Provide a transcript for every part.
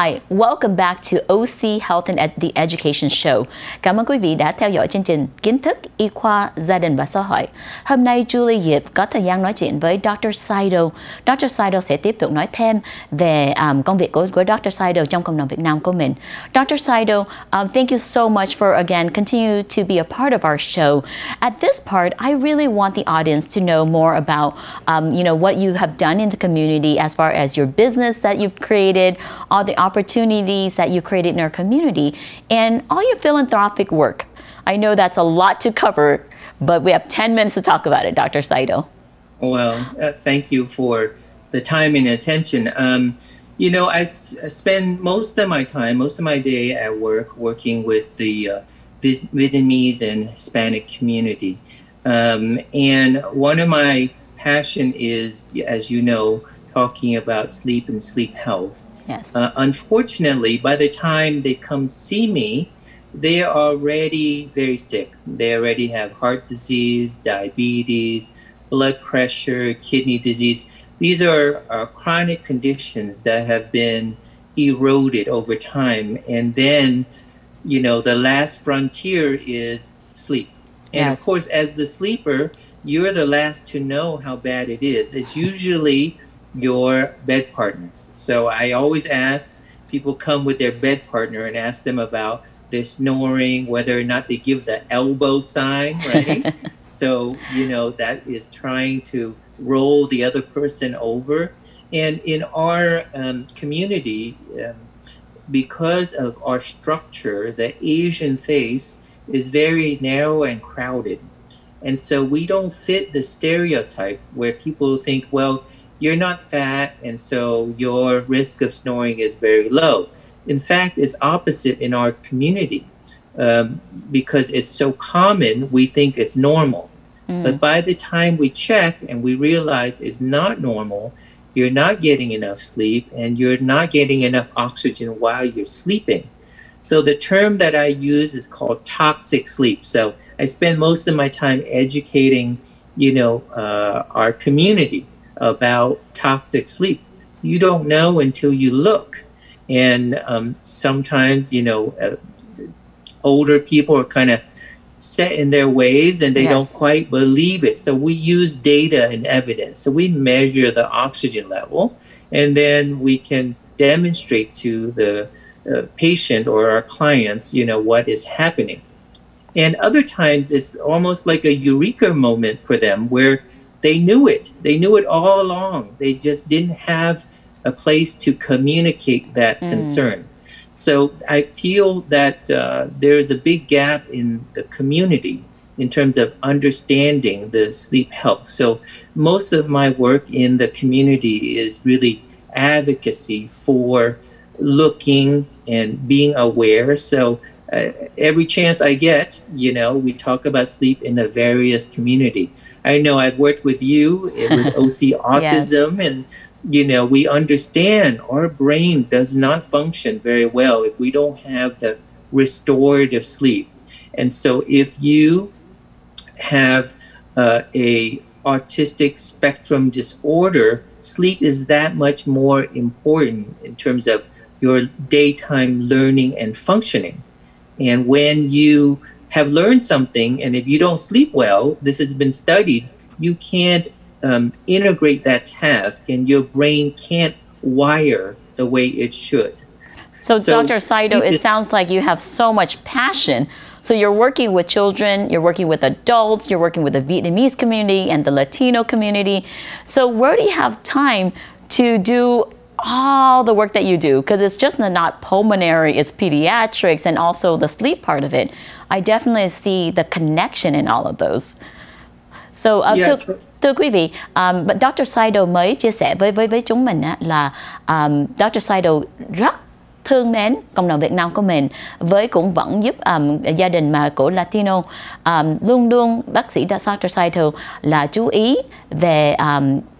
Hi, welcome back to OC Health and the Education Show. Cảm ơn quý vị đã theo dõi chương trình Kiến thức, Y khoa, Gia đình và Xã hội. Hôm nay Julie Diep có thời gian nói chuyện với Dr. Saito. Dr. Saito sẽ tiếp tục nói thêm về công việc của Dr. Saito trong cộng đồng Việt Nam của mình. Dr. Saito, thank you so much for again continue to be a part of our show. At this part, I really want the audience to know more about what you have done in the community as far as your business that you've created, all the opportunities that you created in our community, and all your philanthropic work. I know that's a lot to cover, but we have 10 minutes to talk about it, Dr. Saito. Well, thank you for the time and attention. I spend most of my day at work working with the Vietnamese and Hispanic community. And one of my passion is, as you know, talking about sleep and sleep health. Yes. Unfortunately, by the time they come see me, they are already very sick. They already have heart disease, diabetes, blood pressure, kidney disease. These are chronic conditions that have been eroded over time. And then, the last frontier is sleep. And yes. Of course, as the sleeper, you're the last to know how bad it is. It's usually your bed partner. So I always ask people come with their bed partner and ask them about their snoring, whether or not they give the elbow sign, right? So, that is trying to roll the other person over. And in our community, because of our structure, the Asian face is very narrow and crowded. And so we don't fit the stereotype where people think, well, you're not fat, and so your risk of snoring is very low. In fact, it's opposite in our community. Because it's so common, we think it's normal. But by the time we check and we realize it's not normal, you're not getting enough sleep and you're not getting enough oxygen while you're sleeping. So the term that I use is called toxic sleep. So I spend most of my time educating, our community about toxic sleep. You don't know until you look. And sometimes, older people are kind of set in their ways and they yes. don't quite believe it. So we use data and evidence. So we measure the oxygen level and then we can demonstrate to the patient or our clients, what is happening. And other times it's almost like a eureka moment for them where they knew it. They knew it all along. They just didn't have a place to communicate that concern. So I feel that there is a big gap in the community in terms of understanding the sleep health. So most of my work in the community is really advocacy for looking and being aware. So every chance I get, we talk about sleep in the various community. I know I've worked with you with OC autism yes. and we understand our brain does not function very well if we don't have the restorative sleep. And so if you have a autistic spectrum disorder, sleep is that much more important in terms of your daytime learning and functioning. And when you have learned something, and if you don't sleep well, this has been studied, you can't integrate that task and your brain can't wire the way it should. So Dr. Saito, it sounds like you have so much passion. So you're working with children, you're working with adults, you're working with the Vietnamese community and the Latino community. So where do you have time to do all the work that you do? Because it's just not pulmonary, it's pediatrics and also the sleep part of it. I definitely see the connection in all of those. So thưa quý vị, Dr. Saito mới chia sẻ với chúng mình là Dr. Saito rất thương mến cộng đồng Việt Nam của mình, với cũng vẫn giúp gia đình mà của Latino. Luôn luôn bác sĩ Dr. Saito là chú ý về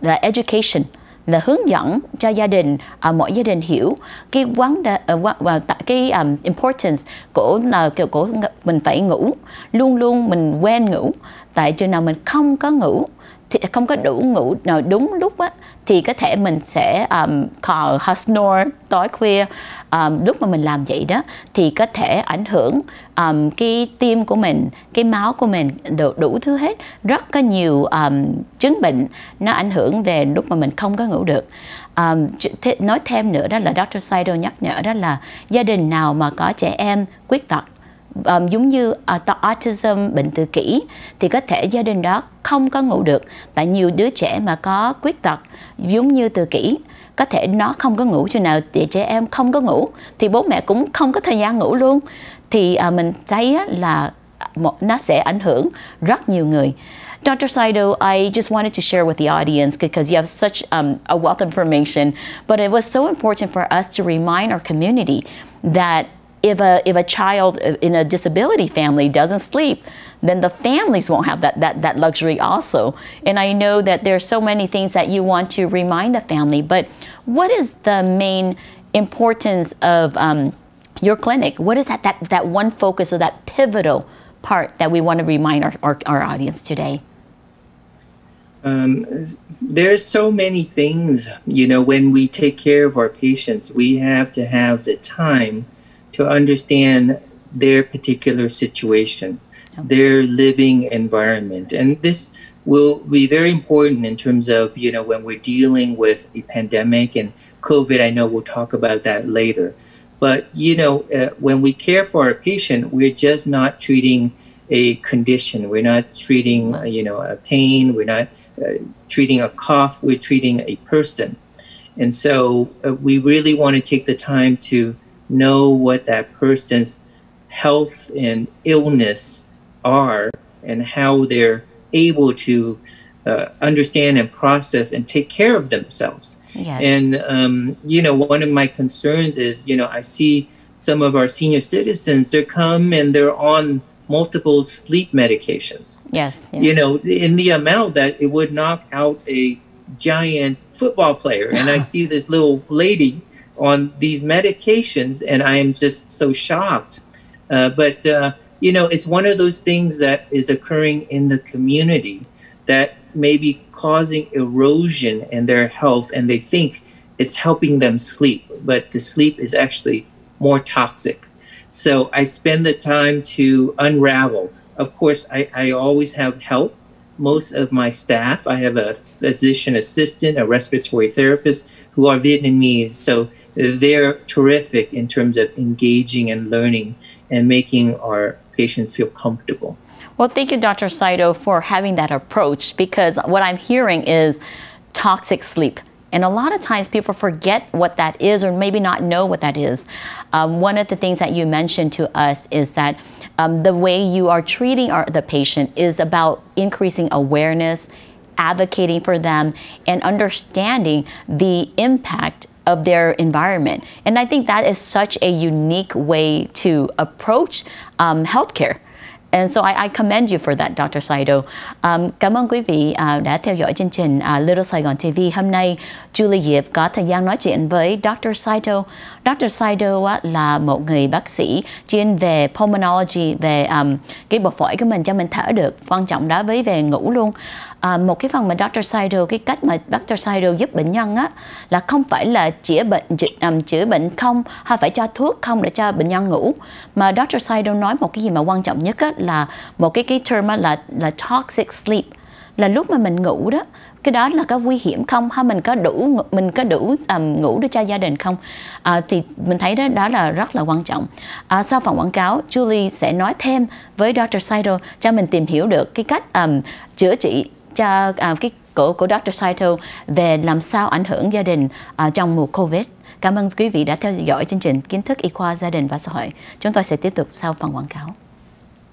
là education, là hướng dẫn cho gia đình, mọi gia đình hiểu cái cái importance của mình phải ngủ. Luôn luôn mình quên ngủ, tại chừng nào mình không có ngủ thì không có đủ ngủ nào đúng lúc á, thì có thể mình sẽ call snore tối khuya. Lúc mà mình làm vậy đó thì có thể ảnh hưởng cái tim của mình, cái máu của mình, đủ thứ hết. Rất có nhiều chứng bệnh nó ảnh hưởng về lúc mà mình không có ngủ được. Nói thêm nữa đó là Dr. Saito nhắc nhở đó là gia đình nào mà có trẻ em khuyết tật, giống như autism, bệnh tự kỷ, thì có thể gia đình đó không có ngủ được. Tại nhiều đứa trẻ mà có khuyết tật giống như tự kỷ, có thể nó không có ngủ, chừng nào thì trẻ em không có ngủ thì bố mẹ cũng không có thời gian ngủ luôn. Thì mình thấy là nó sẽ ảnh hưởng rất nhiều người. Dr. Saito, I just wanted to share with the audience because you have such a wealth of information, but it was so important for us to remind our community that if a child in a disability family doesn't sleep, then the families won't have that luxury also. And I know that there's so many things that you want to remind the family, but what is the main importance of your clinic? What is that one focus or that pivotal part that we want to remind our audience today? There's so many things, when we take care of our patients, we have to have the time to understand their particular situation, their living environment. And this will be very important in terms of, when we're dealing with a pandemic and COVID. I know we'll talk about that later. But, when we care for our patient, we're just not treating a condition. We're not treating, a pain. We're not treating a cough. We're treating a person. And so we really want to take the time to know what that person's health and illness are and how they're able to understand and process and take care of themselves. Yes. And, one of my concerns is, I see some of our senior citizens, they come and they're on multiple sleep medications. Yes. In the amount that it would knock out a giant football player. And I see this little lady on these medications, and I am just so shocked. But it's one of those things that is occurring in the community that may be causing erosion in their health, and they think it's helping them sleep, but the sleep is actually more toxic. So I spend the time to unravel. Of course, I always have help. Most of my staff, I have a physician assistant, a respiratory therapist who are Vietnamese. So they're terrific in terms of engaging and learning and making our patients feel comfortable. Well, thank you, Dr. Saito, for having that approach, because what I'm hearing is toxic sleep. And a lot of times people forget what that is, or maybe not know what that is. One of the things that you mentioned to us is that the way you are treating the patient is about increasing awareness, advocating for them, and understanding the impact of their environment. And I think that is such a unique way to approach healthcare. And so I commend you for that, Dr. Saito. Cảm ơn quý vị đã theo dõi chương trình Little Saigon TV. Hôm nay, Julie Diep có thời gian nói chuyện với Dr. Saito. Dr. Saito là một người bác sĩ chuyên về pulmonology, về cái bộc phổi của mình cho mình thở được. Quan trọng đó với về ngủ luôn. Một cái phần mà Dr. Saito, cái cách mà Dr. Saito giúp bệnh nhân là không phải là chữa bệnh không, hay phải cho thuốc không để cho bệnh nhân ngủ. Mà Dr. Saito nói một cái gì mà quan trọng nhất là một cái term là toxic sleep, là lúc mà mình ngủ đó, cái đó là có nguy hiểm không, hay mình có đủ ngủ để cho gia đình không, thì mình thấy đó là rất là quan trọng. Sau phần quảng cáo, Julie sẽ nói thêm với Dr. Saito cho mình tìm hiểu được cái cách chữa trị cho cái của Dr. Saito về làm sao ảnh hưởng gia đình trong mùa Covid. Cảm ơn quý vị đã theo dõi chương trình Kiến thức y khoa gia đình và xã hội. Chúng tôi sẽ tiếp tục sau phần quảng cáo.